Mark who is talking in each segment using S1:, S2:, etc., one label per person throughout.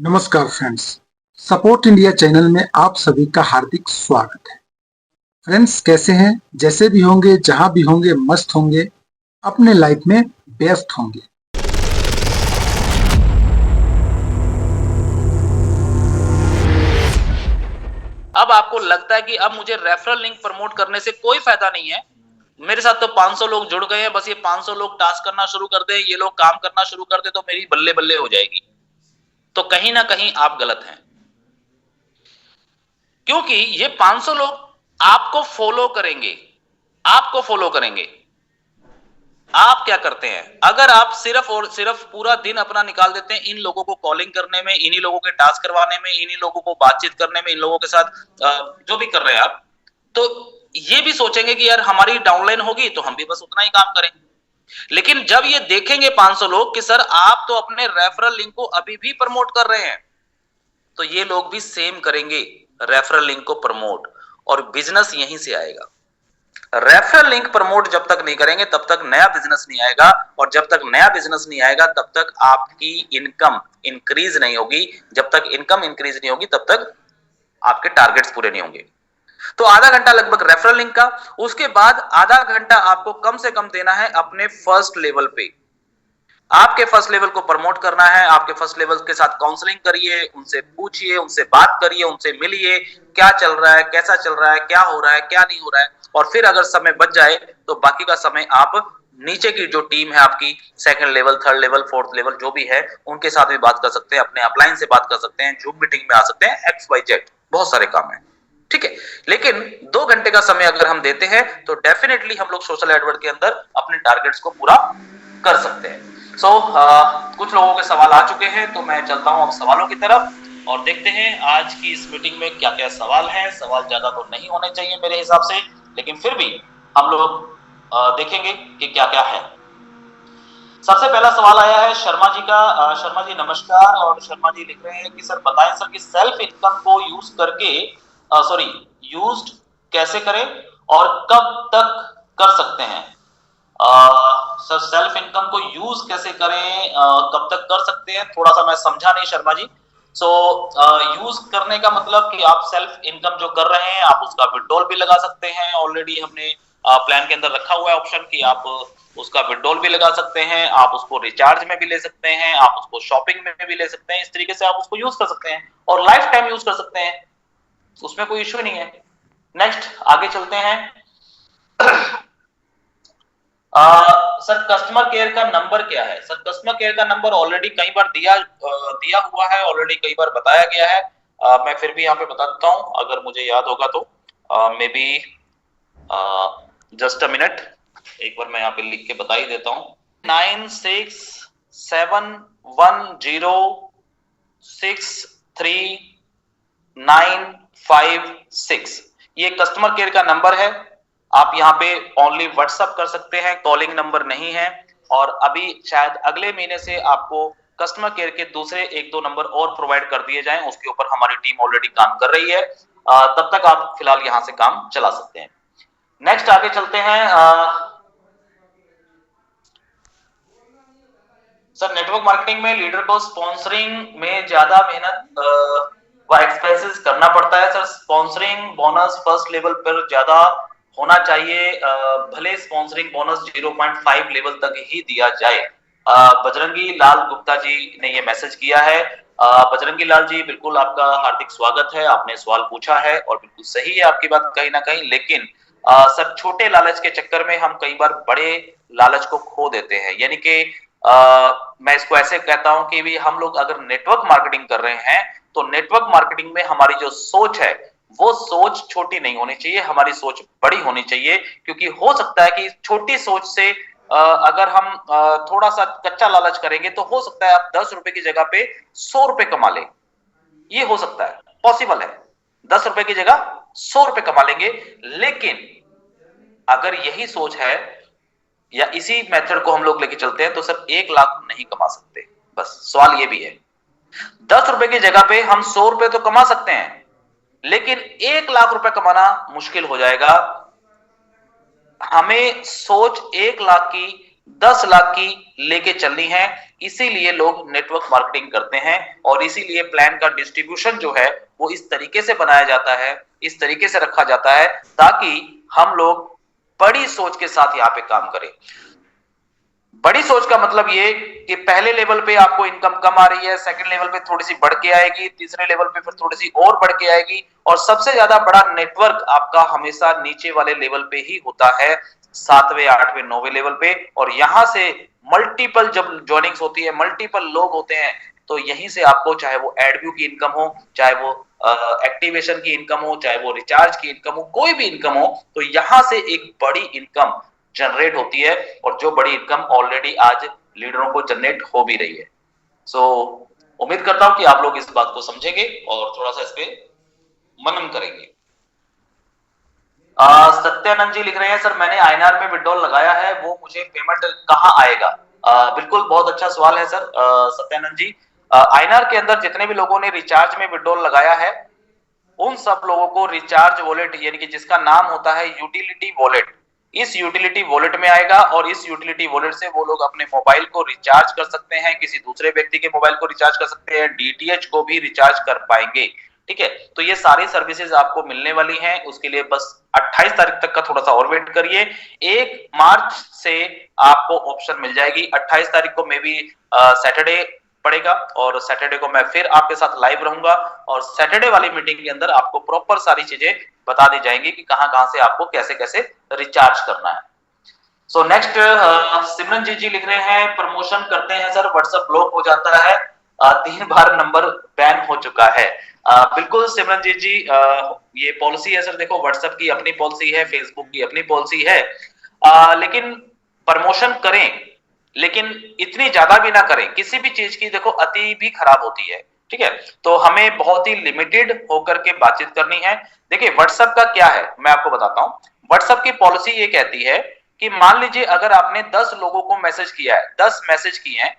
S1: नमस्कार friends. Support India channel में आप सभी का हार्दिक स्वागत है। फ्रेंड्स, कैसे हैं? जैसे भी होंगे, जहां भी होंगे, मस्त होंगे, अपने लाइफ में व्यस्त होंगे।
S2: अब आपको लगता है कि अब मुझे रेफरल लिंक प्रमोट करने से कोई फायदा नहीं है, मेरे साथ तो 500 लोग जुड़ गए हैं, बस ये 500 लोग टास्क करना शुरू कर दे, ये लोग काम करना शुरू कर दे तो मेरी बल्ले बल्ले हो जाएगी। तो कहीं ना कहीं आप गलत हैं, क्योंकि ये 500 लोग आपको फॉलो करेंगे। आपको फॉलो करेंगे। आप क्या करते हैं? अगर आप सिर्फ और सिर्फ पूरा दिन अपना निकाल देते हैं इन लोगों को कॉलिंग करने में, इन्हीं लोगों के टास्क करवाने में, इन्हीं लोगों को बातचीत करने में, इन लोगों के साथ जो भी कर रहे हैं आप, तो ये भी सोचेंगे कि यार हमारी डाउनलाइन होगी तो हम भी बस उतना ही काम करें। लेकिन जब ये देखेंगे 500 लोग कि सर आप तो अपने रेफरल लिंक को अभी भी प्रमोट कर रहे हैं, तो ये लोग भी सेम करेंगे, रेफरल लिंक को प्रमोट, और बिजनेस यहीं से आएगा। रेफरल लिंक प्रमोट जब तक नहीं करेंगे तब तक नया बिजनेस नहीं आएगा, और जब तक नया बिजनेस नहीं आएगा तब तक आपकी इनकम इंक्रीज नहीं होगी। जब तक इनकम इंक्रीज नहीं होगी तब तक आपके टारगेट्स पूरे नहीं होंगे। तो आधा घंटा लगभग रेफरल लिंक का, उसके बाद आधा घंटा आपको कम से कम देना है अपने फर्स्ट लेवल पे। आपके फर्स्ट लेवल को प्रमोट करना है। आपके फर्स्ट लेवल के साथ काउंसलिंग करिए, उनसे पूछिए, उनसे बात करिए, उनसे मिलिए, क्या चल रहा है, कैसा चल रहा है, क्या हो रहा है, क्या नहीं हो रहा है। और फिर अगर समय बच जाए तो बाकी का समय आप नीचे की जो टीम है आपकी, second level, third level, fourth level जो भी है, उनके साथ भी बात कर सकते हैं, अपने अपलाइन से बात कर सकते हैं, जूम मीटिंग में आ सकते हैं, XYZ बहुत सारे काम है। ठीक है, लेकिन 2 घंटे का समय अगर हम देते हैं तो डेफिनेटली हम लोग सोशल एडवर्ट के अंदर अपने टारगेट्स को पूरा कर सकते हैं। कुछ लोगों के सवाल आ चुके हैं, तो मैं चलता हूं अब सवालों की तरफ और देखते हैं आज की इस मीटिंग में क्या क्या सवाल हैं। सवाल ज्यादा तो नहीं होने चाहिए मेरे हिसाब से, लेकिन फिर भी हम लोग देखेंगे कि क्या क्या है। सबसे पहला सवाल आया है शर्मा जी का। शर्मा जी नमस्कार, और शर्मा जी लिख रहे हैं कि सर बताएं सर कि सेल्फ इनकम को यूज करके यूज्ड कैसे करें और कब तक कर सकते हैं। सर सेल्फ इनकम को यूज कैसे करें, कब तक कर सकते हैं, थोड़ा सा मैं समझा नहीं शर्मा जी। यूज करने का मतलब कि आप सेल्फ इनकम जो कर रहे हैं आप उसका विड्रॉल भी लगा सकते हैं। ऑलरेडी हमने प्लान के अंदर रखा हुआ है ऑप्शन कि आप उसका विड्रॉल भी लगा सकते हैं, आप उसको रिचार्ज में भी ले सकते हैं, आप उसको शॉपिंग में भी ले सकते हैं। इस तरीके से आप उसको यूज कर सकते हैं और लाइफ टाइम यूज कर सकते हैं, उसमें कोई इश्यू नहीं है। नेक्स्ट आगे चलते हैं। सर कस्टमर केयर का नंबर क्या है? सर कस्टमर केयर का नंबर ऑलरेडी कई बार दिया हुआ है, ऑलरेडी कई बार बताया गया है। मैं फिर भी यहाँ पे बता देता हूँ अगर मुझे याद होगा तो। May be just a minute, एक बार मैं यहाँ पे लिख के बता ही देता हूँ। 9671063956, ये कस्टमर केयर का नंबर है। आप यहाँ पे ओनली व्हाट्सएप कर सकते हैं, कॉलिंग नंबर नहीं है। और अभी शायद अगले महीने से आपको कस्टमर केयर के दूसरे 1-2 नंबर और प्रोवाइड कर दिए जाएं, उसके ऊपर हमारी टीम ऑलरेडी काम कर रही है। तब तक आप फिलहाल यहाँ से काम चला सकते हैं। नेक्स्ट आगे चलते हैं। सर नेटवर्क मार्केटिंग में लीडर को स्पॉन्सरिंग में ज्यादा मेहनत व एक्सपेंसेस करना पड़ता है। Sir sponsoring bonus first level पर ज्यादा होना चाहिए, भले स्पॉन्सरिंग बोनस 0.5 लेवल तक ही दिया जाए। बजरंगी लाल गुप्ता जी ने ये मैसेज किया है। बजरंगी लाल जी बिल्कुल आपका हार्दिक स्वागत है, आपने सवाल पूछा है और बिल्कुल सही है आपकी बात कहीं ना कहीं। लेकिन सर छोटे लालच के चक्कर में हम कई बार बड़े लालच को खो देते हैं। यानी कि मैं इसको ऐसे कहता हूं कि भी हम लोग अगर नेटवर्क मार्केटिंग कर रहे हैं तो नेटवर्क मार्केटिंग में हमारी जो सोच है वो सोच छोटी नहीं होनी चाहिए, हमारी सोच बड़ी होनी चाहिए। क्योंकि हो सकता है कि छोटी सोच से अगर हम थोड़ा सा कच्चा लालच करेंगे तो हो सकता है आप 10 रुपए की जगह पे 100 रुपए कमा लें। ये हो सकता है, पॉसिबल है। 10 रुपए की जगह 100 रुपए कमा लेंगे। लेकिन अगर यही सोच है या इसी मेथड को हम लोग लेके चलते हैं तो सर 1 लाख नहीं कमा सकते। बस सवाल ये भी है, 10 रुपए की जगह पे हम 100 रुपए तो कमा सकते हैं, लेकिन 1 लाख रुपए कमाना मुश्किल हो जाएगा। हमें सोच 1 लाख की 10 लाख की लेके चलनी है। इसीलिए लोग नेटवर्क मार्केटिंग करते हैं और इसीलिए प्लान का डिस्ट्रीब्यूशन जो है वो इस तरीके से बनाया जाता है, इस तरीके से रखा जाता है ताकि हम लोग बड़ी सोच के साथ यहाँ पे काम करें। बड़ी सोच का मतलब ये कि पहले लेवल पे आपको इनकम कम आ रही है, सेकंड लेवल पे थोड़ी सी बढ़ के आएगी, तीसरे लेवल पे फिर थोड़ी सी और बढ़ के आएगी, और सबसे ज्यादा बड़ा नेटवर्क आपका हमेशा नीचे वाले लेवल पे ही होता है, 7वें 8वें 9वें लेवल पे। और यहां से मल्टीपल जब ज्वाइनिंग्स होती है, मल्टीपल लोग होते हैं, तो यहीं से आपको चाहे वो एडव्यू की इनकम हो, चाहे वो एक्टिवेशन की इनकम हो, चाहे वो रिचार्ज की इनकम हो, कोई भी इनकम हो, तो यहां से एक बड़ी इनकम जनरेट होती है, और जो बड़ी इनकम ऑलरेडी आज लीडरों को जनरेट हो भी रही है। सो उम्मीद करता हूं कि आप लोग इस बात को समझेंगे और थोड़ा सा इस पे मनन करेंगे। सत्यानंद जी लिख रहे हैं, सर मैंने आईएनआर में विड्रॉल लगाया है, वो मुझे पेमेंट कहाँ आएगा? बिल्कुल, बहुत अच्छा सवाल है सर सत्यानंद जी। आईएनआर के अंदर जितने भी लोगों ने रिचार्ज में विड्रॉल लगाया है, उन सब लोगों को रिचार्ज वॉलेट, यानी कि जिसका नाम होता है यूटिलिटी वॉलेट, इस यूटिलिटी वॉलेट में आएगा, और इस यूटिलिटी वॉलेट से वो लोग अपने मोबाइल को रिचार्ज कर सकते हैं, किसी दूसरे व्यक्ति के मोबाइल को रिचार्ज कर सकते हैं, डीटीएच को भी रिचार्ज कर पाएंगे। ठीक है, तो ये सारी सर्विसेज आपको मिलने वाली हैं। उसके लिए बस 28 तारीख तक का थोड़ा सा और वेट करिए। 1 मार्च से आपको ऑप्शन मिल जाएगी। 28 तारीख को मे बी सैटरडे पड़ेगा, और सैटरडे को मैं फिर आपके साथ लाइव रहूंगा, और सैटरडे वाली मीटिंग के अंदर आपको प्रॉपर सारी चीजें बता दी जाएंगी कि कहां कहां से आपको कैसे कैसे रिचार्ज करना है। सो नेक्स्ट सिमरन जी लिख रहे हैं, प्रमोशन करते हैं सर, व्हाट्सएप ब्लॉक हो जाता है, 3 बार नंबर बैन हो चुका है। बिल्कुल सिमरन जी, ये पॉलिसी है सर, देखो व्हाट्सएप की अपनी पॉलिसी है, फेसबुक की अपनी पॉलिसी है, लेकिन प्रमोशन करें, लेकिन इतनी ज्यादा भी ना करें। किसी भी चीज की देखो अति भी खराब होती है, ठीक है, तो हमें बहुत ही लिमिटेड होकर के बातचीत करनी है। देखिए व्हाट्सएप का क्या है, मैं आपको बताता हूं। व्हाट्सएप की पॉलिसी ये कहती है कि मान लीजिए अगर आपने 10 लोगों को मैसेज किया है, 10 मैसेज किए हैं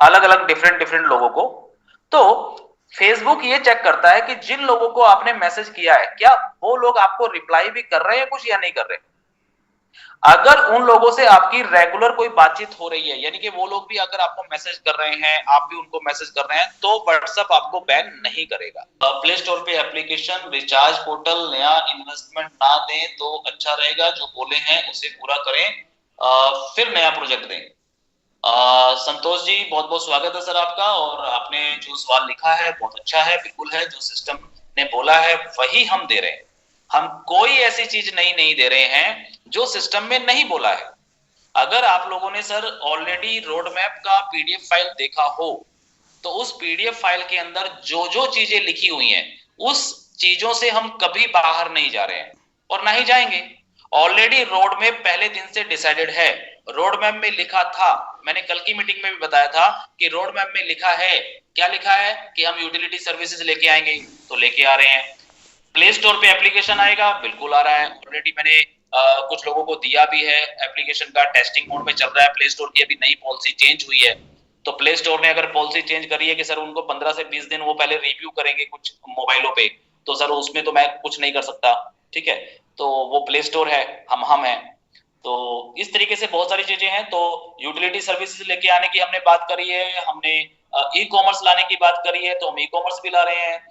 S2: अलग अलग डिफरेंट डिफरेंट लोगों को, तो फेसबुक ये चेक करता है कि जिन लोगों को आपने मैसेज किया है, क्या वो लोग आपको रिप्लाई भी कर रहे हैं कुछ या नहीं कर रहे। अगर उन लोगों से आपकी रेगुलर कोई बातचीत हो रही है, यानी कि वो लोग भी अगर आपको मैसेज कर रहे हैं, आप भी उनको मैसेज कर रहे हैं, तो व्हाट्सएप आपको बैन नहीं करेगा। प्ले स्टोर पे एप्लीकेशन रिचार्ज पोर्टल नया इन्वेस्टमेंट ना दें तो अच्छा रहेगा, जो बोले हैं उसे पूरा करें, फिर नया प्रोजेक्ट दें। संतोष जी बहुत बहुत स्वागत है सर आपका, और आपने जो सवाल लिखा है बहुत अच्छा है, बिल्कुल है, जो सिस्टम ने बोला है वही हम दे रहे हैं। हम कोई ऐसी चीज नहीं दे रहे हैं जो सिस्टम में नहीं बोला है। अगर आप लोगों ने सर ऑलरेडी रोड मैप का पीडीएफ फाइल देखा हो, तो उस पीडीएफ फाइल के अंदर जो जो चीजें लिखी हुई हैं, उस चीजों से हम कभी बाहर नहीं जा रहे हैं और ना ही जाएंगे। ऑलरेडी रोड मैप पहले दिन से डिसाइडेड है। रोड मैप में लिखा था, मैंने कल की मीटिंग में भी बताया था कि रोड मैप में लिखा है, क्या लिखा है कि हम यूटिलिटी सर्विसेज लेके आएंगे, तो लेके आ रहे हैं। प्ले स्टोर पे एप्लीकेशन आएगा, बिल्कुल आ रहा है, ऑलरेडी मैंने कुछ लोगों को दिया भी है, एप्लीकेशन का टेस्टिंग मोड में चल रहा है। प्ले स्टोर की अभी नई पॉलिसी चेंज हुई है, तो प्ले स्टोर ने अगर पॉलिसी चेंज करी है कि सर उनको 15 से 20 दिन वो पहले रिव्यू करेंगे कुछ मोबाइलों पे, तो सर उसमें तो मैं कुछ नहीं कर सकता, ठीक है, तो वो प्ले स्टोर है, हम हैं। तो इस तरीके से बहुत सारी चीजें हैं। तो यूटिलिटी सर्विसेज लेके आने की हमने बात करी है, हमने ई कॉमर्स लाने की बात करी है, तो हम ई कॉमर्स भी ला रहे हैं।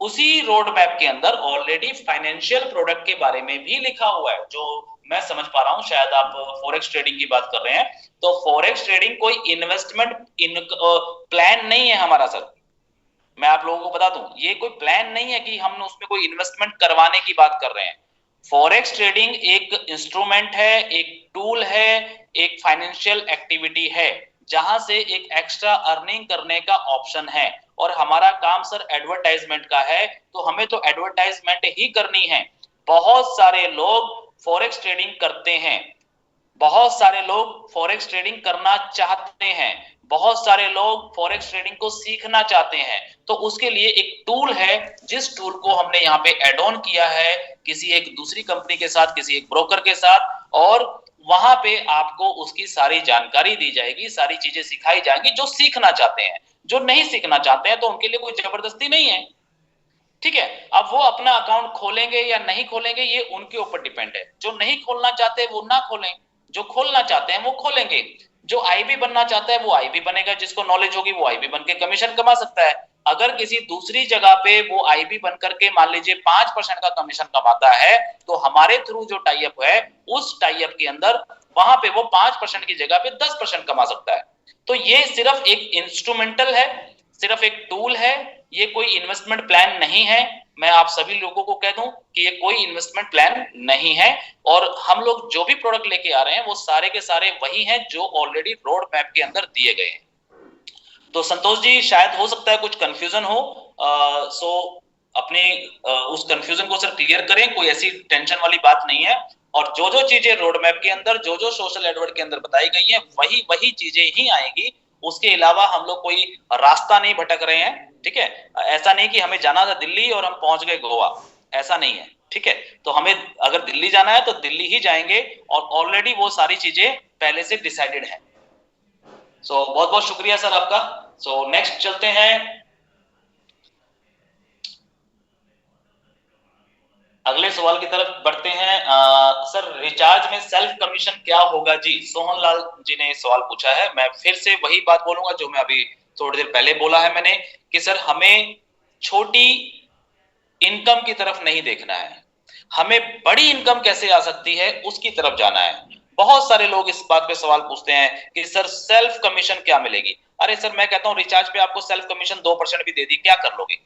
S2: उसी रोड मैप के अंदर ऑलरेडी फाइनेंशियल प्रोडक्ट के बारे में भी लिखा हुआ है, जो मैं समझ पा रहा हूं शायद आप फॉरेक्स ट्रेडिंग की बात कर रहे हैं। तो फॉरेक्स ट्रेडिंग कोई इन्वेस्टमेंट प्लान नहीं है हमारा सर, मैं आप लोगों को बता दूं, ये कोई प्लान नहीं है कि हम उसमें कोई इन्वेस्टमेंट करवाने की बात कर रहे हैं। फॉरेक्स ट्रेडिंग एक इंस्ट्रूमेंट है, एक टूल है, एक फाइनेंशियल एक्टिविटी है, जहां से एक एक्स्ट्रा अर्निंग करने का ऑप्शन है, और हमारा काम सर एडवर्टाइजमेंट का है, तो हमें तो एडवर्टाइजमेंट ही करनी है। बहुत सारे लोग फॉरेक्स ट्रेडिंग करते हैं, बहुत सारे लोग फॉरेक्स ट्रेडिंग करना चाहते हैं, बहुत सारे लोग फॉरेक्स ट्रेडिंग को सीखना चाहते हैं, तो उसके लिए एक टूल है, जिस टूल को हमने यहाँ पे एड ऑन किया है किसी एक दूसरी कंपनी के साथ, किसी एक ब्रोकर के साथ, और वहां पे आपको उसकी सारी जानकारी दी जाएगी, सारी चीजें सिखाई जाएंगी जो सीखना चाहते हैं। जो नहीं सीखना चाहते हैं तो उनके लिए कोई जबरदस्ती नहीं है, ठीक है। अब वो अपना अकाउंट खोलेंगे या नहीं खोलेंगे ये उनके ऊपर डिपेंड है, जो नहीं खोलना चाहते वो ना खोलें, जो खोलना चाहते हैं वो खोलेंगे, जो आईबी बनना चाहता है वो आईबी बनेगा, जिसको नॉलेज होगी वो आईबी बन के कमीशन कमा सकता है। अगर किसी दूसरी जगह पे वो आईबी बन करके मान लीजिए 5% का कमीशन कमाता है, तो हमारे थ्रू जो टाई अप है उस टाई अप के अंदर वहां पे वो 5% की जगह पे 10% कमा सकता है। तो ये सिर्फ एक इंस्ट्रूमेंटल है, सिर्फ एक टूल है, ये कोई इन्वेस्टमेंट प्लान नहीं है। मैं आप सभी लोगों को कह दूं कि ये कोई इन्वेस्टमेंट प्लान नहीं है, और हम लोग जो भी प्रोडक्ट लेके आ रहे हैं वो सारे के सारे वही हैं जो ऑलरेडी रोड मैप के अंदर दिए गए हैं। तो संतोष जी, शायद हो सकता है कुछ कंफ्यूजन हो, सो अपने उस कंफ्यूजन को सर क्लियर करें, कोई ऐसी टेंशन वाली बात नहीं है। और जो जो चीजें रोड मैप के अंदर, जो जो सोशल एडवर्ट के अंदर बताई गई हैं, वही वही चीजें ही आएंगी। उसके अलावा हम लोग कोई रास्ता नहीं भटक रहे हैं, ठीक है। ऐसा नहीं कि हमें जाना था दिल्ली और हम पहुंच गए गोवा, ऐसा नहीं है, ठीक है। तो हमें अगर दिल्ली जाना है तो दिल्ली ही जाएंगे, और ऑलरेडी वो सारी चीजें पहले से डिसाइडेड है। सो बहुत बहुत शुक्रिया सर आपका। सो नेक्स्ट चलते हैं, अगले सवाल की तरफ बढ़ते हैं। सर, रिचार्ज में सेल्फ कमीशन क्या होगा जी? सोहन लाल जी ने सवाल पूछा है। मैं फिर से वही बात बोलूंगा जो मैं अभी थोड़ी देर पहले बोला है मैंने, कि सर हमें छोटी इनकम की तरफ नहीं देखना है, हमें बड़ी इनकम कैसे आ सकती है उसकी तरफ जाना है। बहुत सारे लोग इस बात पे सवाल पूछते हैं कि सर सेल्फ कमीशन क्या मिलेगी? अरे सर, मैं कहता हूं रिचार्ज पे आपको सेल्फ कमीशन 2% भी दे दी, क्या कर लोगे?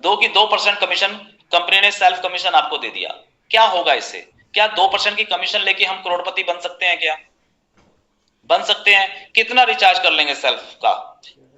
S2: 2% कमीशन कंपनी ने सेल्फ कमीशन आपको दे दिया, क्या होगा इससे? क्या 2% की कमीशन लेके हम करोड़पति बन सकते हैं? क्या बन सकते हैं? कितना रिचार्ज कर लेंगे सेल्फ का?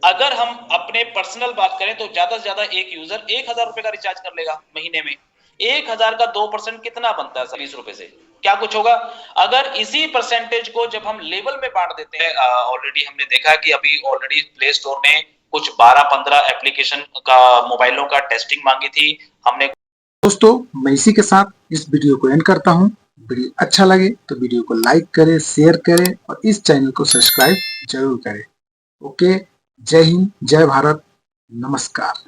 S2: अगर हम अपने पर्सनल बात करें तो ज्यादा से ज्यादा एक यूजर 1,000 रुपए का रिचार्ज कर लेगा महीने में। 1,000 का 2% कितना बनता है? 20 रुपए से क्या कुछ होगा? अगर इसी परसेंटेज को जब हम लेवल में बांट देते हैं, ऑलरेडी हमने देखा कि अभी ऑलरेडी प्ले स्टोर ने कुछ 12-15 एप्लीकेशन का, मोबाइलों का टेस्टिंग मांगी थी हमने।
S1: दोस्तों, मैं इसी के साथ इस वीडियो को एंड करता हूं। वीडियो अच्छा लगे तो वीडियो को लाइक करें, शेयर करें और इस चैनल को सब्सक्राइब जरूर करें। ओके, जय हिंद, जय भारत, नमस्कार।